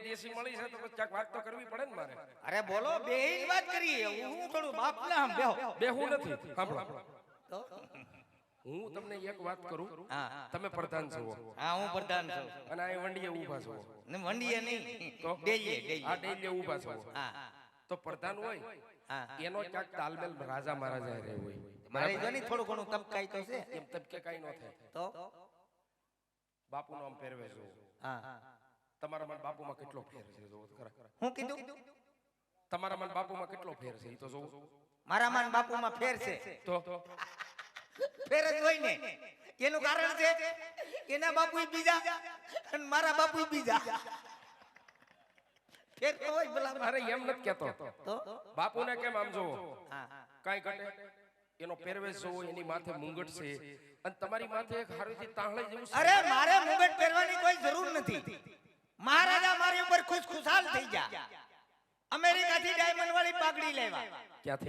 દેશી મળી છે તો ક્યાંક વાત તો કરવી પડે ને મારે. અરે બોલો બેહીન વાત કરીએ. હું થોડું બાપ ના આમ બેહું નથી. સાંભળો હું તમને એક વાત કરું. તમે પ્રધાન છો. હા હું પ્રધાન છું. અને આ વંડીએ ઊભા છો. ને વંડીએ નહીં તો ડેલીએ આ ડેલીએ ઊભા છો. તો પ્રધાન હોય એનો ક્યાંક તાલમેલ રાજા મહારાજા રહે હોય. મારે જો નહીં થોડું ઘણું તબકાઈ તો છે. એમ તબકે કાઈ ન થાય. તો બાપુનો આમ પહેરવેશ જો. તમારા મન બાપુમાં કેટલો ફેર છે જો ખરા. હું કીધું તમારા મન બાપુમાં કેટલો ફેર છે ઈ તો જો. મારા મન બાપુમાં ફેર છે. તો ફેર જ હોય ને. એનું કારણ છે એના બાપુય બીજા અને મારા બાપુય બીજા. ફેર તો હોય ભલા. અરે એમ નથી કહેતો. તો બાપુને કેમ આમ જોવો. કાઈ ઘટે એનો પહેરવેશ જોવો એની માથે મુંગટ છે અને તમારી માથે એક હારીથી તાંહળી જેવું છે. અરે મારે મુંગટ પહેરવાની કોઈ જરૂર નથી. મહારાજા મારી ઉપર ખુશખુશાલ થઈ ગયા. અમેરિકાથી ડાયમંડ વાળી પાઘડી લેવા. ક્યાંથી